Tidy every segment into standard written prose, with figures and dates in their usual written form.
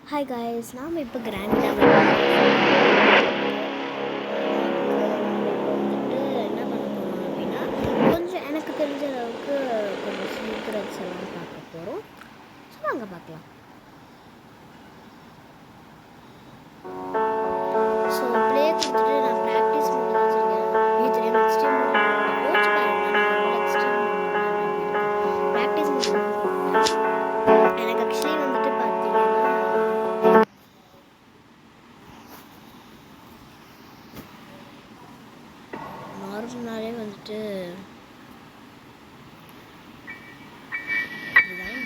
Hi guys, நாம் இப்போ grand level வந்துட்டு என்ன பண்ண போகிறோம் அப்படின்னா, கொஞ்சம் எனக்கு தெரிஞ்ச அளவுக்கு கொஞ்சம் சீக்ரெட்ஸ் எல்லாம் பார்க்க போகிறோம். ஸோ அங்கே பார்க்கலாம். ஸோ ப்ளே கொடுத்துட்டு நான் ப்ராக்டிஸ் மோட் தான் வச்சுருக்கேன். இது தெரியாமல் எக்ஸ்ட்ரீம் மோட் யோசிச்சு பாருங்க. நான் ஒரு எக்ஸ்ட்ரீம் மோட் ப்ராக்டிஸ் மோட் எனக்கு ஆக்சுவலி வந்துட்டு பார்த்தீங்கன்னா நார்மலாகவே வந்துட்டு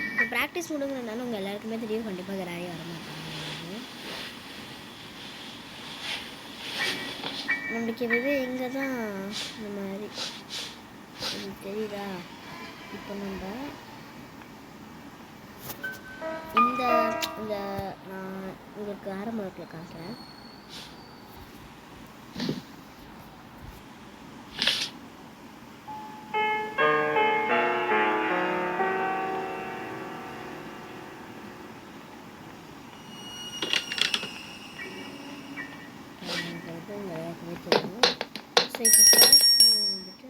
இப்போ ப்ராக்டிஸ் முடிங்கிறதுனால உங்கள் எல்லாருக்குமே தெரியும், கண்டிப்பாக கிராரி வர மாட்டாங்க. நம்மளுக்கு எப்பவுமே எங்கே தான் இந்த மாதிரி தெரியுதா? இப்போ நம்ம இந்த இந்த நான் உங்களுக்கு ஆரம்பத்தில் காட்டுறேன். தெரியும். ஸோ இப்போ ஃபர்ஸ்ட் நம்ம வந்துட்டு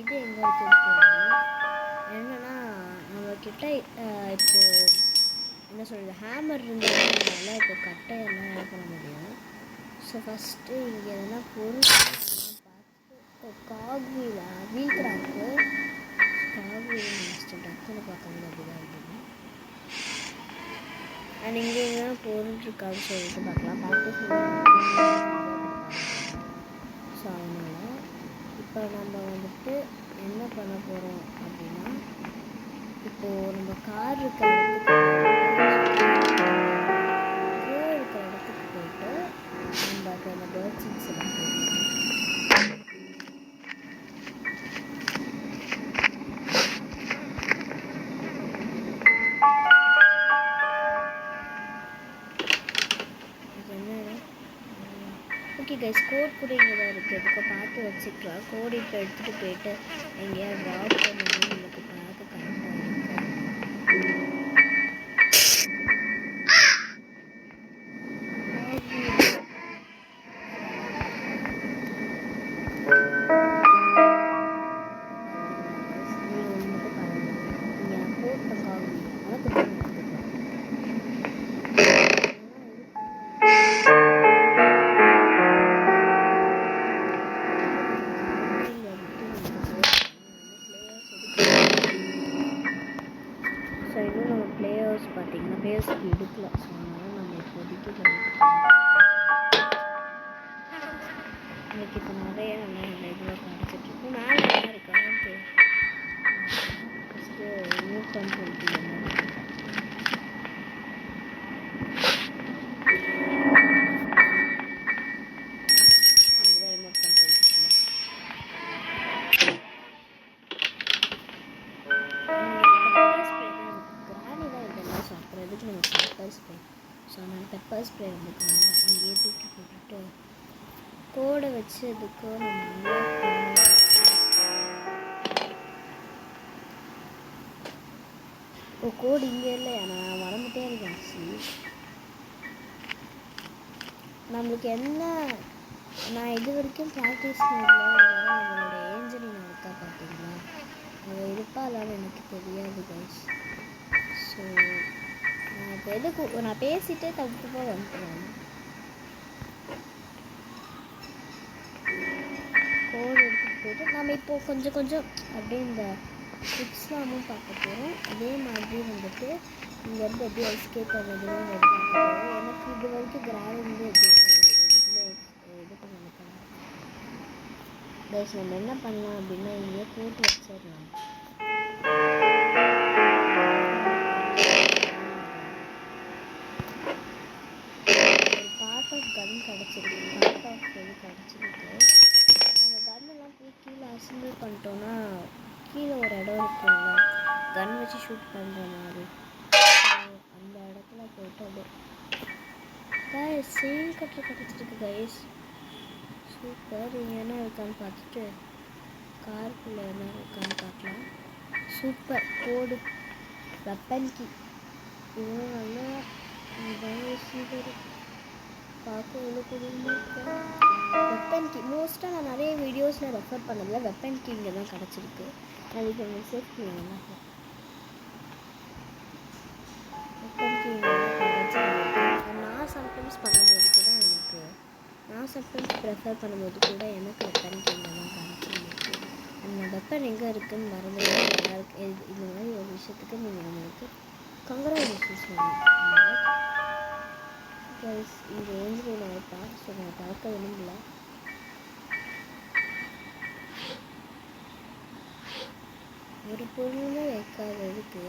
இது எங்கே இருக்குது என்னென்னா, நம்மக்கிட்ட இப்போது என்ன சொல்கிறது, ஹேமர் இருந்ததுனால இப்போ கட்டையெல்லாம் என்ன பண்ண முடியும். ஸோ ஃபஸ்ட்டு இங்கே எதனா பொருள் பார்த்து காக்வீலா வீல் கிராக்கு காக்வீல் ஃபஸ்ட்டு டக்குன்னு பார்க்கணும் அப்படிதான் இருக்குது. அண்ட் இங்கே எங்கன்னா பொருள் இருக்கான்னு சொல்லிட்டு பார்க்கலாம். ப்ராக்டிஸ் ஸோ அதனால் இப்போ நம்ம வந்துட்டு என்ன பண்ண போகிறோம் அப்படின்னா, இப்போது நம்ம கார் இருக்கிற இடத்துக்கு போயிட்டு நம்ம அந்த பேர்ட்ஸ் எல்லாம் ஓகே கைஸ், கோட் கூட இங்கே தான் இருக்குது. இதுக்கு பார்த்து வச்சுக்கலாம். கோட் இப்போ எடுத்துகிட்டு போயிட்டு எங்கேயாவது ட்ராப் பண்ணணும். நமக்கு பார்க்க கரெக்டாக இருக்கும். ஸோ இன்னும் நம்ம பிளேயர்ஸ் பார்த்திங்கன்னா பிளேயர்ஸ்க்கு எடுக்கல. ஸோ அதனால் நம்ம இப்போதைக்கு எனக்கு இப்போ நிறைய நல்லா இதில் கிடச்சிட்ருக்கும். மேலே என்ன இருக்கான்ட்டு ஃபஸ்ட்டு ரிமூவ் பண்ணிட்டு ஸோ அதனால் பெப்பர் ஸ்ப்ரே வந்துட்டு வேண்டாம். அங்கேயே தூக்கி போட்டுட்டு கோடை வச்சு அதுக்கு நம்ம கோடு இங்கே இல்லையா? நான் மறந்துட்டே இருக்கேன். நம்மளுக்கு என்ன, நான் இது வரைக்கும் ப்ராக்டிஸ் மோடில் நம்மளோட ஏஞ்சலினா இருக்கா பார்த்தீங்களா, அவள் இருப்பா. அதாவது எனக்கு தெரியாது கைஸ். ஸோ நான் இப்போ எதுக்கு நான் பேசிகிட்டே தப்புப்போ வந்துடுவேன். கோடு எடுத்துகிட்டு போய்ட்டு நம்ம இப்போது கொஞ்சம் கொஞ்சம் அப்படியே இந்த ட்ரிக்ஸ்லாமும் பார்க்க போகிறோம். அதே மாதிரி வந்துட்டு இங்கேருந்து எப்படி எஸ்கேப் பண்ணுறதுன்னு பார்க்க போகிறோம். எனக்கு இது வரைக்கும் கிராவிலேருந்து எதுக்குமே இது பண்ண மாட்டேன் கைஸ். நம்ம என்ன பண்ணலாம் அப்படின்னா, இங்கே போட்டு வச்சிடலாம். கன் கிடச்சிருக்கு. பார்ட் ஆஃப் இது கிடச்சிருக்கு. அந்த கன்னெல்லாம் போய் கீழே அசம்பிள் பண்ணிட்டோன்னா கீழே ஒரு இடம் இருக்குல்ல, கன் வச்சு ஷூட் பண்ணுற மாதிரி. அந்த இடத்துல போய்ட்டு அப்படியே கைஸ் செயின் கட்டர் கிடச்சிருக்கு கைஸ். சூப்பர். இங்கே என்ன இருக்கான்னு பார்த்துட்டு காருக்குள்ளே என்ன இருக்கான்னு பார்க்கலாம். சூப்பர். கோடு வெப்பன் கீ இதுவும் நல்லா கைஸ் வெப்பன் கீ மோஸ்ட்டாக நான் நிறைய வீடியோஸில் ரெஃபர் பண்ணதில் வெப்பன் கீ இங்கே தான் கிடச்சிருக்கு. அதுக்கு எனக்கு சேஃப்டி வேணும். வெப்பன் கீ நான் சம்டைம்ஸ் பண்ணும்போது கூட எனக்கு ப்ரெஃபர் பண்ணும்போது கூட எனக்கு வெப்பன் கீ இங்கே தான் கிடச்சிருக்கு. அந்த வெப்பன் எங்கே இருக்குதுன்னு மறந்துட்டு எல்லாருக்கு இந்த மாதிரி ஒரு விஷயத்துக்கு நீங்கள் நம்மளுக்கு கங்க்ராச்சுலேஷன்ஸ் வேணும். கைஸ் இங்கே ஏஞ்சி நான் இருப்பேன். ஸோ நான் பார்க்க விரும்பல. ஒரு பொருளுமே வைக்காததுக்கு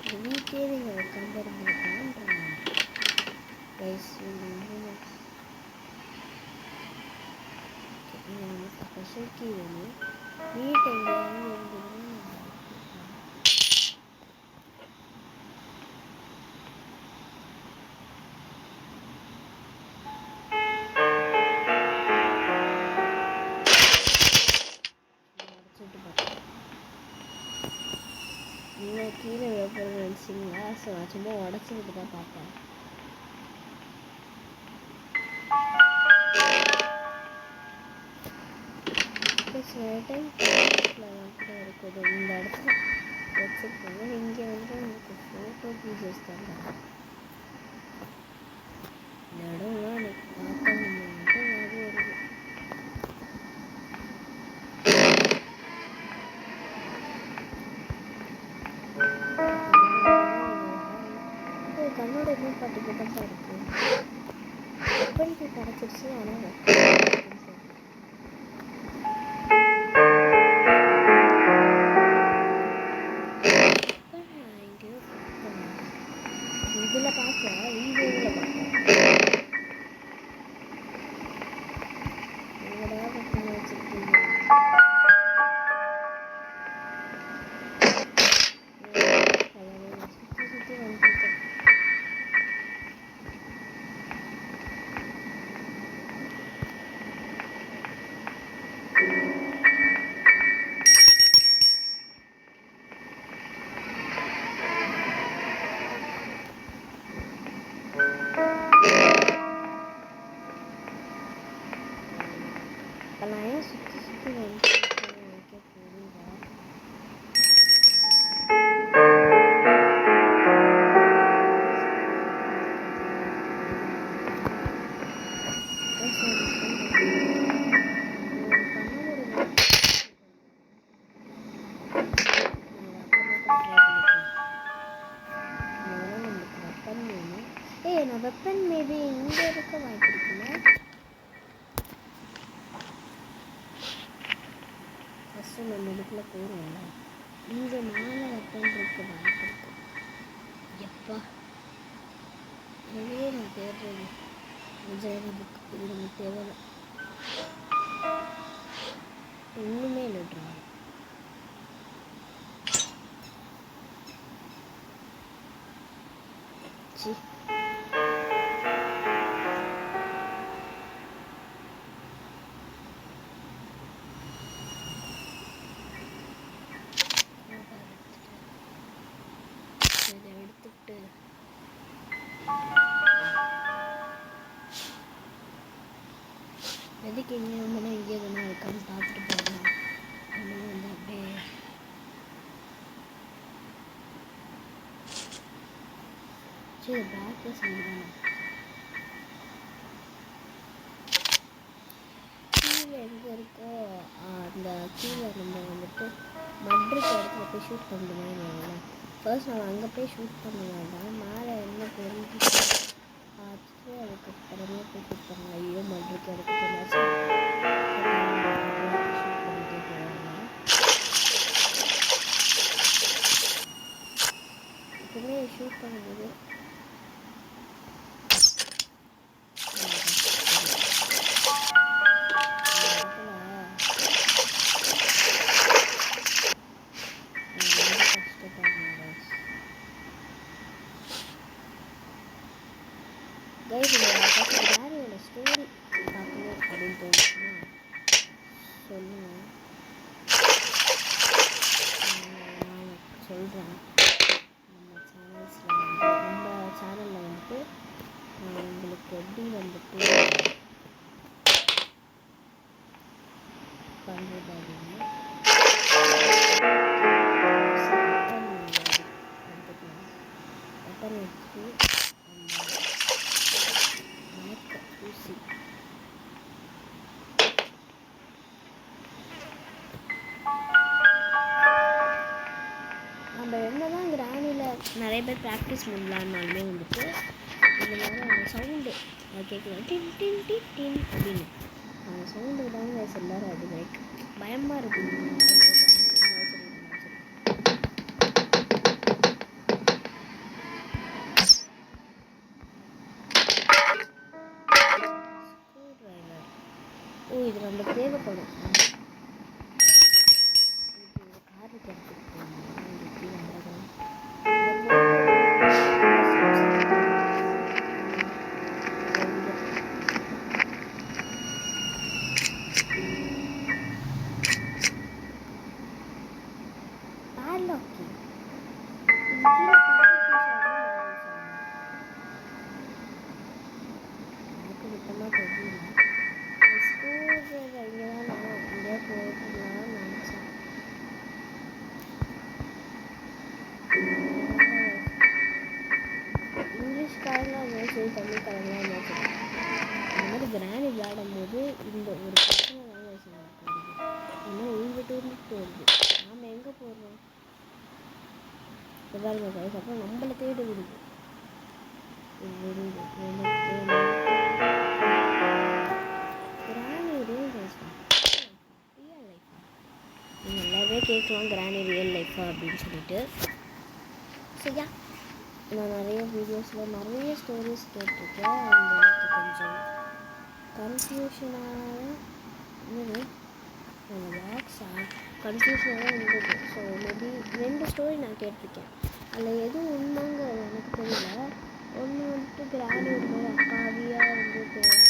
இந்த வீட்லேயே நீங்கள் உட்காந்து இருந்துருக்கான்றாங்க. கைஸ் நமக்கு ஸ்பெஷல் கீ வேணும். வீட்டு எங்கேயாவது இருந்ததுன்னா நீங்கள் கீழே விழப்போகிறது நினச்சிங்களா? ஸோ நான் சும்மா உடச்சிக்கிட்டு தான் பார்த்தேன். சில டைம் கூட இருக்குது. இந்த இடத்துல வச்சுருக்காங்க. இங்கே வந்து எனக்கு ஃபோட்டோ பீசஸ் தந்தாங்க. இந்த இடம்லாம் எனக்கு பார்த்தா மட்டும் மாதிரி வருது. கண்ணோட இன்னும் பட்டிக்கிட்ட தான் இருக்குது. வெப்பனுக்கு கிடச்சிருச்சு. ஆனால் இதில் பார்த்தேன். இந்த இதில் பார்த்தேன். எங்கடா வெப்பன் வச்சுருக்கீங்க? சுற்றி வந்துருக்கேன். இப்போ நான் ஏன் சுற்றி வந்துருக்கேன் எனக்கே புரியல. நான் வெப்பன் மேபி இங்கே இருக்க வாய்ப்பு இருக்குல்ல. ஃபஸ்ட்டு நம்ம இதுக்குள்ளே போகிறோம்ல, இங்கே மேலே வெப்பன் இருக்க வாய்ப்பு இருக்கு. எப்பா வெளியே நான் தேடுறது விஜய் புக் இது நமக்கு தேவையில்லை. ஒன்றுமே இல்லைட்றா. சி இதை எடுத்துக்கிட்டு எதுக்கு எங்கே வந்தோன்னா இங்கே எதுனா இருக்கான்னு பார்த்துட்டு போகலாம். ஆனால் வந்து அப்படியே சரி பேக்கில் செய்யலாம். கீழே எங்கே இருக்கோ அந்த கீழே நம்ம வந்துட்டு மட்ருக்க இடத்துல போய் ஷூட் பண்ணுவேன். ஃபர்ஸ்ட் நம்ம அங்கே போய் ஷூட் பண்ண வேண்டாம். மேலே என்ன பொருள் பார்த்துட்டு அதுக்கப்புறமே போய் ஷூட் பண்ணலாம். ஐயோ மட்ருக்க இடத்துக்கு என்னாச்சும் ஷூட் பண்ணிட்டே போவாங்க. எப்பவுமே ஷூட் பண்ணும்போது யாரோட ஸ்டோரி பார்க்கணும் அப்படின்னு தோணுச்சுன்னா சொல்லுங்கள். நான் சொல்கிறேன். நம்ம சேனலில் வந்துட்டு நான் உங்களுக்கு எப்படி வந்துட்டு பண்ணுறது அப்படின்னு பட்டன் எடுத்து ஊசி நம்ம என்னதான் கிரானியில் நிறைய பேர் ப்ராக்டிஸ் பண்ணலான்னாலுமே வந்துட்டு இந்த மாதிரி அந்த சவுண்டு அது கேட்கலாம் டின் டின் டின் டின் அப்படின்னு அந்த சவுண்டு தாங்க எல்லாரும் அது லைக் பயமாக இருக்கும். ஓ இது நம்மளுக்கு தேவைப்படும். காருக்கு எடுத்துகிட்டு சரி தமிழ்காரங்களாம் என்னாச்சு இந்த மாதிரி கிராணி விளையாடும் போது இந்த ஒரு பிரச்சனை தாங்க நமக்கு வருது. இன்னும் உள்விட்டு போயிடுது. நாம் எங்கே போடுறோம் பாருங்க கைஸ். அப்புறம் நம்மளை தேடி விடுது. கிராணி ரியல் லைஃபா ரியல் லைஃபா நீங்கள் எல்லாருமே கேட்கலாம் கிராணி ரியல் லைஃபா அப்படின்னு சொல்லிட்டு. சரியா நான் நிறைய வீடியோஸில் நிறைய ஸ்டோரிஸ் கேட்டிருக்கேன். அந்த எனக்கு கொஞ்சம் கன்ஃபியூஷனாக அந்த பாக்ஸா கன்ஃபியூஷனாக இருந்தது. ஸோ மேபி 2 ஸ்டோரி நான் கேட்டிருக்கேன். அதில் எதுவும் உண்மைங்கிறது எனக்கு தெரியல. ஒன்று வந்துட்டு கிராணி ஒரு மாதிரி அப்பாவியாக வந்து ஸ்டோரி.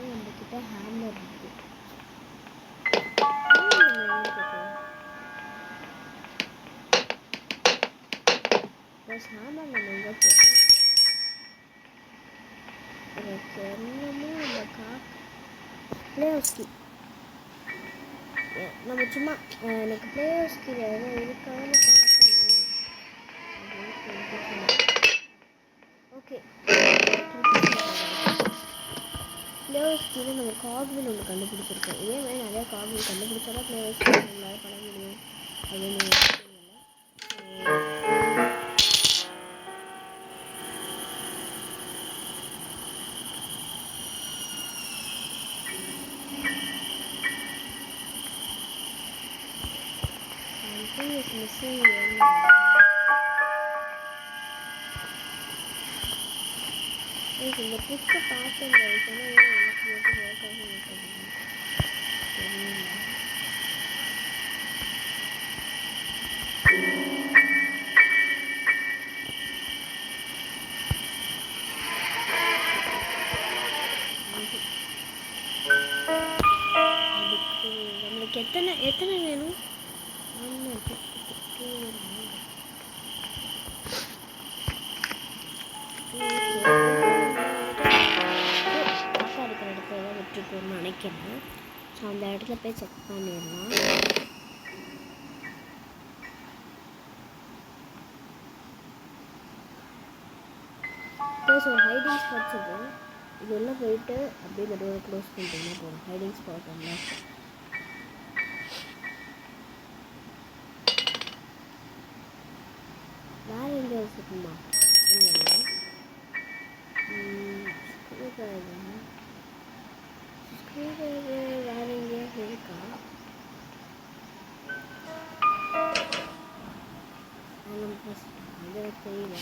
நம்மக்கிட்ட ஹேமர் இருக்கு. ஹேமர் நம்ம எங்கே போட்டோம் எனக்கு என்னமோ அந்த பிளேயர்ஸ்கி நம்ம சும்மா எனக்கு பிளேயர்ஸ்கி எதோ இருக்கான்னு பார்க்கணும் அப்படின்னு. ஓகே பிளேயர்ஸ்கியில் நம்ம கார்வில் ஒன்று கண்டுபிடிச்சிருக்கோம். இதே மாதிரி நிறையா கார்வில் கண்டுபிடிச்சாலும் பிளேயர்ஸ்கி நம்மளால் பண்ண முடியும் அப்படின்னு missing இந்த ட்ரிக்கை பார்த்தேன் எனக்கு மட்டும் ஒர்க் ஆக மாட்டேங்குது தெரியல. அதுக்கு நம்மளுக்கு எத்தனை வேணும்? காக்கா இருக்கிற இடத்துல தான் விட்டுருக்கோம்னு நினைக்கிறேன். ஸோ அந்த இடத்துல போய் செக் பண்ணிடலாம். ஒரு ஹைடிங் ஸ்பாட் சொல்கிறோம். இது உள்ளே போயிட்டு அப்படியே இந்த டோரை க்ளோஸ் பண்ணிட்டீங்கன்னா போதும். ஹைடிங் ஸ்பாட் இல்லை வேறு எங்கே வச்சுக்குமா இல்லை வேறு எங்கேயாவது இருக்கா? அது தெரியல.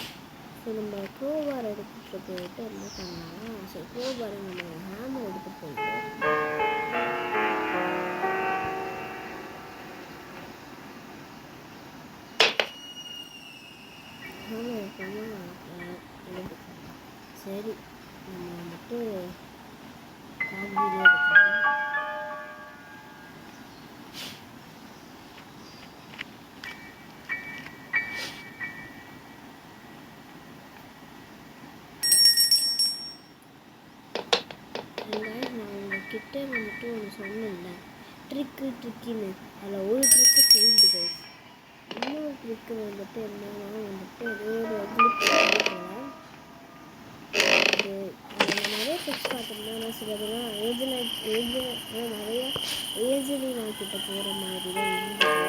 ஸோ நம்ம க்ரோபார் எடுத்துகிட்டு போயிட்டு என்ன பண்ணலாம்? ஸோ க்ரோபார் நம்ம ஹேமர் எடுத்துகிட்டு போயிட்டு சரி நம்ம வந்துட்டு வீடியோ எடுக்கலாம். நான் உங்ககிட்ட வந்துட்டு ஒன்று சொன்னேன்ல ட்ரிக்கின்னு அதில் ஒரு ட்ரிக்கு ஃபெயில்டு கைஸ். இன்னொரு ட்ரிக்கு வந்துட்டு என்னன்னா வந்துட்டு ஏதோ ஒரு கிளிப் பண்ணிக்கலாம். அது நிறைய ட்ரிக்ஸ் பார்த்தோம்னா ஆனால் சிலதெல்லாம் நிறைய ஏஜ்லி நான் கிட்ட போகிற மாதிரி தான் இருந்தது.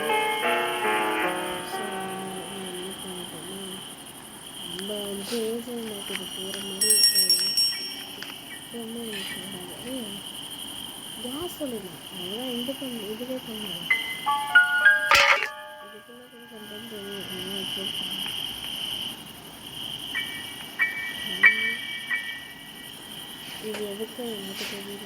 ஸோ என்ன பண்ணிட்டோம்னா நம்ம வந்துட்டு ஏஜ்லி நான் கிட்ட போகிற மாதிரி இருக்காது. ரொம்ப எனக்கு சொல்கிறாங்க கேஸ் சொல்லலாம் அதெல்லாம் இதுவே பண்ணலாம். இதுக்குள்ளே கூட பண்ணுறேன்னு தெரியும். ஆனால் வச்சுருக்காங்க இது எதுக்கு எனக்கு தெரியல.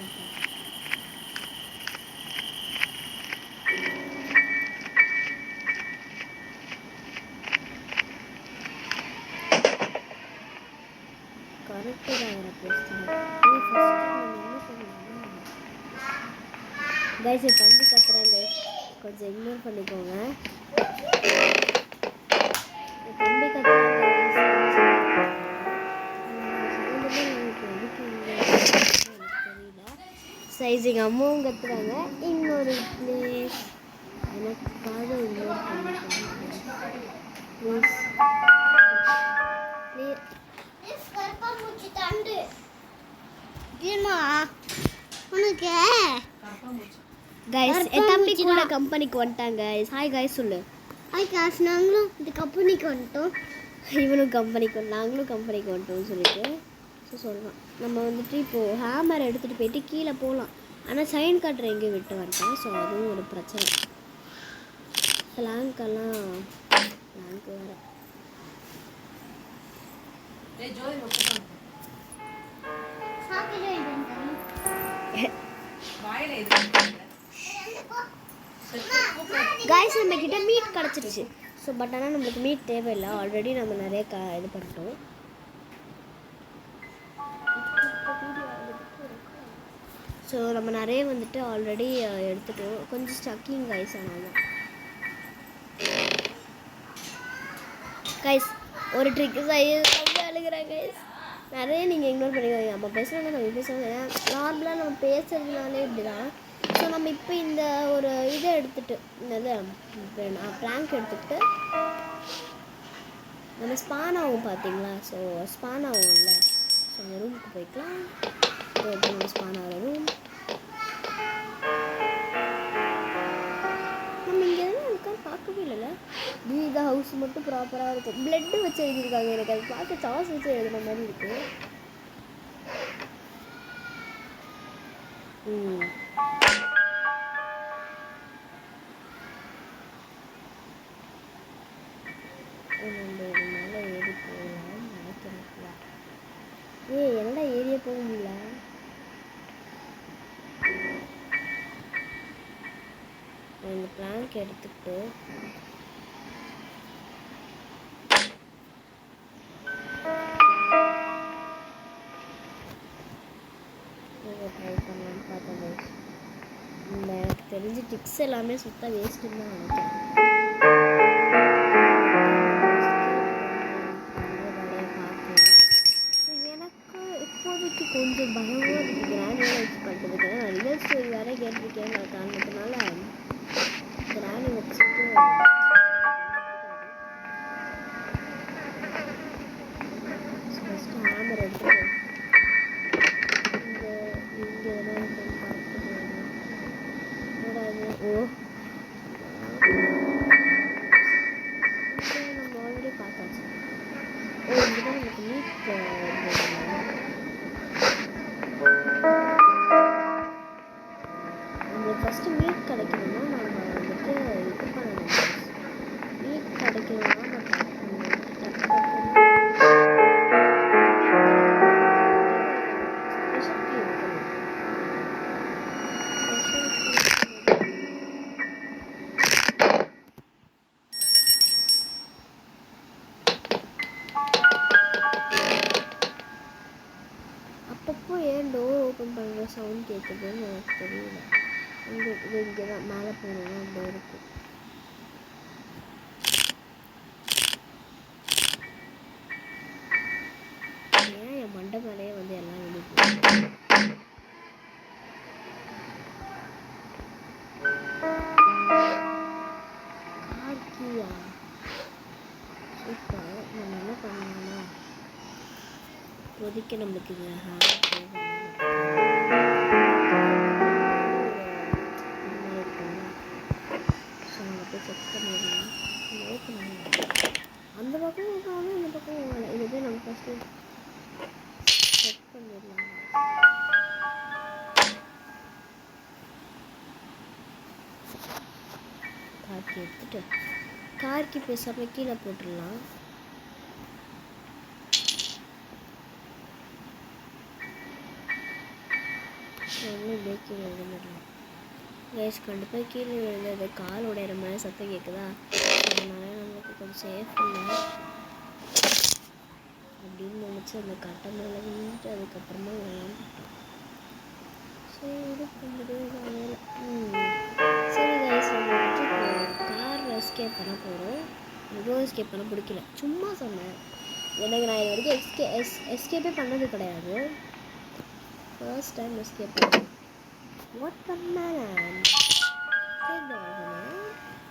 கரெக்டு தான் அவரை பேசுகிறேன். கைஸ் தம்பி கத்துறாங்க, கொஞ்சம் இக்னோர் பண்ணிக்கோங்க. தம்பி கத்துறாங்க சைஸிங் அம்மாவும் கத்துறாங்க. இன்னொரு பிளேஸ் எனக்காக இக்னோர் பண்ணிக்கோங்க ப்ளீஸ். உனக்கு கைஸ் என் தம்பி கூட கம்பெனிக்கு வந்துட்டாங்க. ஹாய் கைஸ் சொல்லு. ஹாய் காஸ், நாங்களும் இந்த கம்பெனிக்கு வந்துட்டோம். இவனும் கம்பெனிக்கு நாங்களும் கம்பெனிக்கு வந்துட்டோம்னு சொல்லிட்டு சொல்கிறான். நம்ம வந்துட்டு இப்போது ஹேமர் எடுத்துகிட்டு போயிட்டு கீழே போகலாம். ஆனால் சைன் காட்டுற எங்கேயும் விட்டு வந்துட்டோம். ஸோ அதுவும் ஒரு பிரச்சனை. பிளாங்க்கெல்லாம் பிளாங்க் வேறு கைஸ் நம்ம கிட்ட மீட் கிடச்சிருச்சு. ஸோ பட் ஆனால் நம்மளுக்கு மீட் தேவையில்லை. ஆல்ரெடி நம்ம நிறைய இது பண்ணிட்டோம். ஸோ நம்ம நிறைய வந்துட்டு ஆல்ரெடி எடுத்துட்டோம். கொஞ்சம் ஸ்டக்கிங் கைஸ். ஆனால் கைஸ் ஒரு ட்ரிக்கு ரொம்ப அழுகிறேன் கைஸ். நிறைய நீங்கள் இக்னோர் பண்ணிக்கோங்க. நம்ம பேசுகிறோம் நம்ம பேசுகிறோம். ஏன்னா நார்மலாக நம்ம பேசுகிறதுனாலே இப்படி தான். ஸோ நம்ம இப்போ இந்த ஒரு இதை எடுத்துகிட்டு நான் ப்ராங்க் எடுத்துக்கிட்டு நம்ம ஸ்பான் ஆகும் பார்த்தீங்களா. ஸோ ஸ்பான் ஆகும்ல. ஸோ அந்த ரூமுக்கு போய்க்கலாம். நம்ம ஸ்பான் ஆகிற ரூம் நம்ம இங்கே எதுவும் இருக்கான்னு பார்க்கவே இல்லைல்ல. இந்த ஹவுஸ் மட்டும் ப்ராப்பராக இருக்கும். பிளட்டு வச்சு எழுதியிருக்காங்க. எனக்கு அது பார்த்து சாஸ் வச்சு எழுதுன மாதிரி இருக்குது. நம்ம மேலே ஏறி போகலாம்னு நினைக்கிறேன். என்னடா ஏரியா போக முடியல. இந்த பிளாங்க் எடுத்துக்கிட்டு ட்ரை பண்ணலான்னு பார்த்தேன். இந்த எனக்கு தெரிஞ்ச டிப்ஸ் எல்லாமே சுத்தம் வேஸ்ட்டுன்னு தான் நினைக்கிறேன். வேலையை பார்க்கலாம். ஸோ எனக்கு இப்போதைக்கு கொஞ்சம் பயமாக இருக்குது கிராண்டியாக வச்சு பண்ணுறதுக்கு. நான் ரியல் ஸ்டோரி வேறு கேட்டிருக்கேன் காரணத்தினால கிராணி வச்சுட்டு ஃபஸ்ட்டு ஹேமர் எடுத்துட்டு இங்கே எதாவது பார்த்துட்டு நம்ம ஆல்ரெடி பார்த்தாச்சு. இங்கேதான் நமக்கு மீட் நம்மளுக்கு ஃபஸ்ட்டு மீட் கிடைக்கணும்னா நம்ம வந்துட்டு இது பண்ணணும். மீட் கிடைக்கணும்னா ஸ்பெஷல் கீ இருக்கணும். அப்பப்போ ஏன் டோர் ஓப்பன் பண்ணுற சவுண்ட் கேட்குதுன்னு எனக்கு தெரியல. இங்கே தான் மேலே போனோம்னா டோர் இருக்கும். ஏன் என் மண்டை மேலேயே வந்து எல்லாம் விழுது. கார்கியா சூப்பர். நம்ம என்ன பண்ணலாம்னா இப்போதைக்கு நம்மளுக்கு இது செக் பண்ணிடலாம். அந்த பக்கம் போகாமல் இந்த பக்கம் போகலை. இது போய் நம்ம ஃபஸ்ட்டு செக் பண்ணிடலாம். கார்க்கு எடுத்துட்டு கார்க்கு பேசாமல் கீழே போட்டுடலாம். இப்படியே கீழே விழுந்துடலாம். கேஸ் கண்டிப்பாக கீழே விழுந்தது கால் உடையிற மாதிரி சத்தம் கேட்குதா, அதனால நம்மளுக்கு கொஞ்சம் சேஃப் இல்லை அப்படின்னு நினச்சி அந்த கட்டை மேலே விழுந்துட்டு அதுக்கப்புறமா விளையாண்டுட்டோம். சரி இது பண்ணுறது வேலை. சரி கைஸ் வந்துட்டு இப்போ கார் எஸ்கேப் பண்ண போகிறோம். எனக்கு எஸ்கேப் பண்ண பிடிக்கல, சும்மா சொன்னேன். எனக்கு நான் இது வரைக்கும் எஸ்கேப்பே பண்ணது கிடையாது. ஃபர்ஸ்ட் டைம் எஸ்கேப் பண்ணேன்.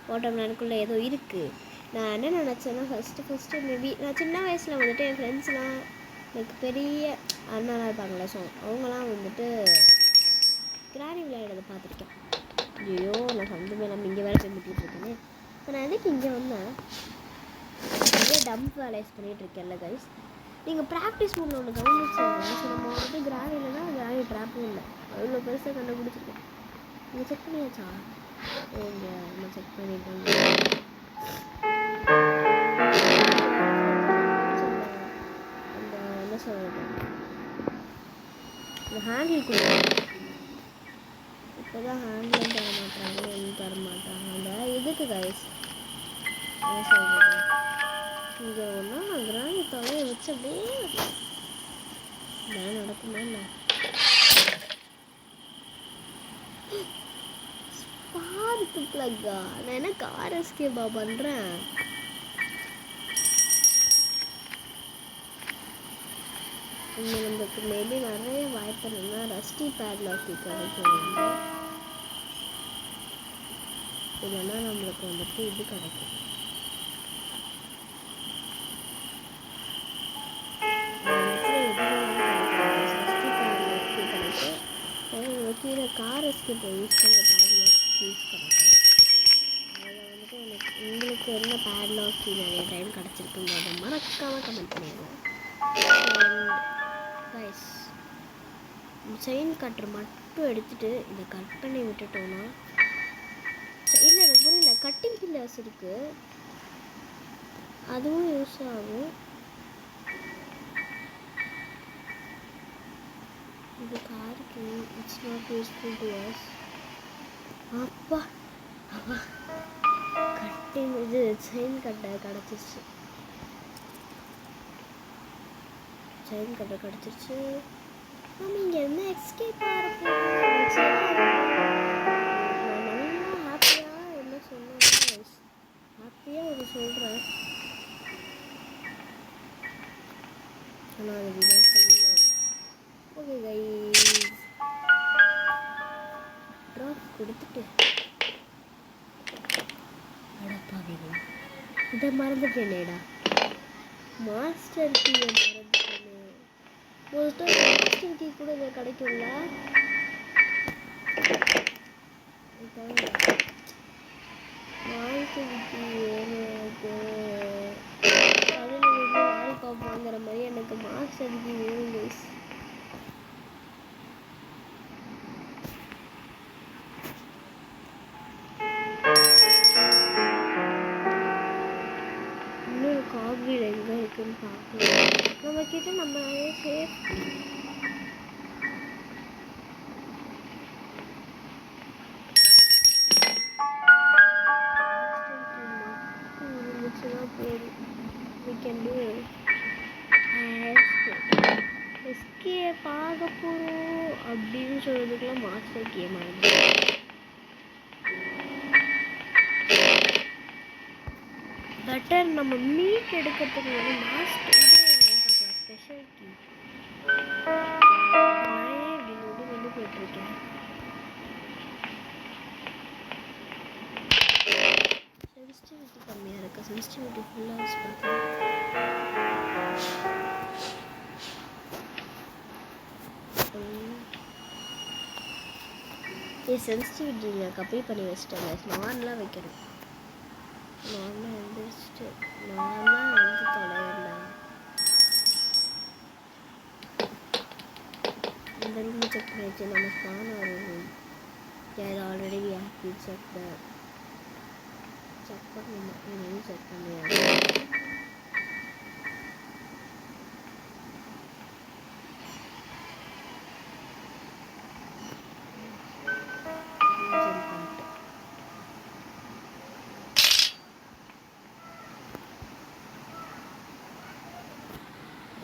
வாட்டர்மேனுக்குள்ளே ஏதோ இருக்குது. நான் என்ன நினச்சேன்னா ஃபஸ்ட்டு மேபி நான் சின்ன வயசில் வந்துட்டு என் ஃப்ரெண்ட்ஸ்லாம் எனக்கு பெரிய அண்ணனாக இருப்பாங்களே, ஸோ அவங்களாம் வந்துட்டு கிராணி விளையாடுறதை பார்த்துருக்கேன். ஐயோ நான் சந்தமே நம்ம இங்கே வேலை போய் முட்டிகிட்டு இருக்கேனே. இப்போ நான் எதுக்கு இங்கே வந்தேன்? நிறைய டம்ப் வேலைஸ் பண்ணிகிட்ருக்கேன்ல கைஸ். நீங்கள் ப்ராக்டிஸ் மூடில் ஒன்று கவனிச்சிருங்க. ஸோ நம்ம வந்துட்டு கிராணியில் தான் கிராணி ட்ராப்பும் இல்லை, அவ்வளோ பெருசாக கண்டுபிடிச்சிருக்கேன். நீங்கள் செக் பண்ணியாச்சா? இங்கே நம்ம செக் பண்ணிட்டோம். அந்த என்ன சொல்கிறது, இந்த ஹேண்டில் கொடுத்து இப்போ தான் ஹேண்டிலும் தர மாட்டாங்க, ஒன்றும் தர மாட்டாங்க. அந்த இதுக்கு கைஸ் என்ன சொல்கிறது, இங்கே ஒன்றா நான் கிராணி தொலைய வச்சு அப்படியே நான் நடக்குமா இல்லை ஸ்பார்க்கு ப்ளக்கா? நான் என்ன கார் எஸ்கேப்பா பண்ணுறேன்? இங்கே நம்மளுக்கு மேபி நிறைய வாய்ப்பு இல்லைன்னா ரஸ்டி பேட்லாக் கிடைக்கும், இல்லைன்னா நம்மளுக்கு வந்துட்டு இது கிடைக்கும். கீழே கார் எஸ்கேப் யூஸ் பண்ண பேட்லாக் யூஸ் கிடைக்கும். அதில் வந்துட்டு எனக்கு உங்களுக்கு என்ன பேட்லாக் நிறைய டைம் கிடச்சிருக்குன்றத மறக்காமல் கமெண்ட் பண்ணிடுவோம். கைஸ் செயின் கட்டர் மட்டும் எடுத்துகிட்டு இதை கட் பண்ணி விட்டுட்டோன்னா, இல்லை எனக்கு புரியல, கட்டிங் பில்லர்ஸ் இருக்குது அதுவும் யூஸ் ஆகும். இது காருக்கு it's not useful to us. அப்பா அப்பா கட்டிங் இது செயின் கட்டர் கிடச்சிருச்சு. செயின் கட்டர் கிடச்சிருச்சு. நம்ம இங்கே என்ன எஸ்கேப் ஆகிறப்போ நான் நல்லா ஹாப்பியாக என்ன சொன்னேன், ஹாப்பியாக ஒரு சொல்கிறேன். ஆனால் அது விட சொல்லுவேன். ஓகே கைஸ், ட்ராப் கொடுத்துட்டு அடப்பாவீங்களா, இதை மறந்துட்டேனேடா, மாஸ்டர் கீயை மறந்துட்டேனே. மோஸ்ட்டாக மாஸ்டர் கீ கூட இங்கே கிடைக்கும்ல. மாஸ்டர் கீ எனக்கு கடலில் லாலிபாப் வாங்குற மாதிரி எனக்கு மாஸ்டர் கீ வேணும் கைஸ். இன்னொரு காக்வீல் எங்கே இருக்குன்னு பார்க்கலாம். நம்ம கிட்ட நம்ம சேஃப் போதும். We can do escape. சாக போகிறோம் அப்படின்னு சொல்கிறதுக்குலாம் மாஸ்டர் கேம் ஆகிடுது. பட்டர் நம்ம மீட் எடுக்கிறதுக்கு வந்து மாஸ்டர் இது பார்க்கலாம். ஸ்பெஷல் கீ நான் ஏன் இப்படி வெளியே போயிட்டுருக்கேன். சென்சிட்டிவிட்டி கம்மியாக இருக்குது. சென்சிட்டிவிட்டி ஃபுல்லாக பார்த்தேன். சென்சிட்டிவிட்டி நான் கம்மி பண்ணி வச்சிட்டேன். நார்மலாக வைக்கிறேன். நார்மலாக எழுந்திரிச்சிட்டு நார்மலாக வந்து தொலையலாம். இந்த ரூம் செக் பண்ணிச்சு. நம்ம ஸ்பான் ஆகும். இது already we have to check பண்ணணும். இது செக் பண்ணியாச்சு.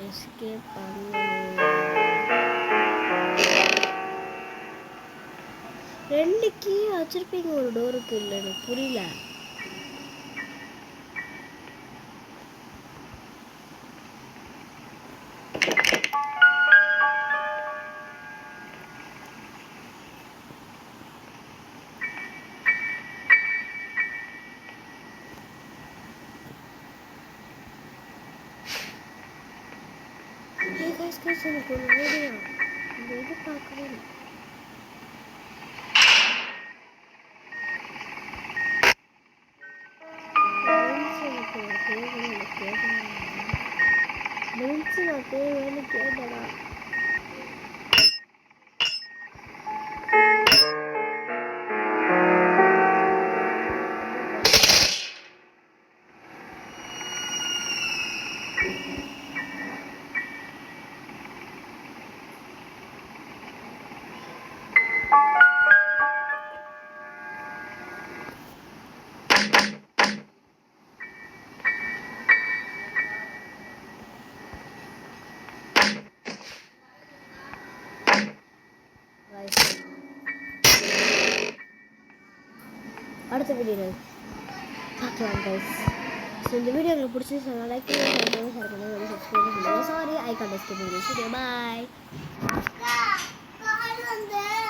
எஸ்கேப் பண்ணணும். 2 கீ வச்சிருப்பீங்க ஒரு டோருக்கு. இல்லை எனக்கு புரியல. எனக்கு ஒரு ஐடியா. இந்த இது பார்க்கவே இல்லை. நான் தேவைன்னு கேட்டடா. அடுத்த வீடியோவில் பார்க்கலாம் கைஸ். ஸோ இந்த வீடியோ உங்களுக்கு பிடிச்சிருந்தா லைக் பண்ணுங்கள், ஷேர் பண்ணுங்கள், சப்ஸ்கிரைப் பண்ணுங்கள். Sorry I can't escape this video. Bye.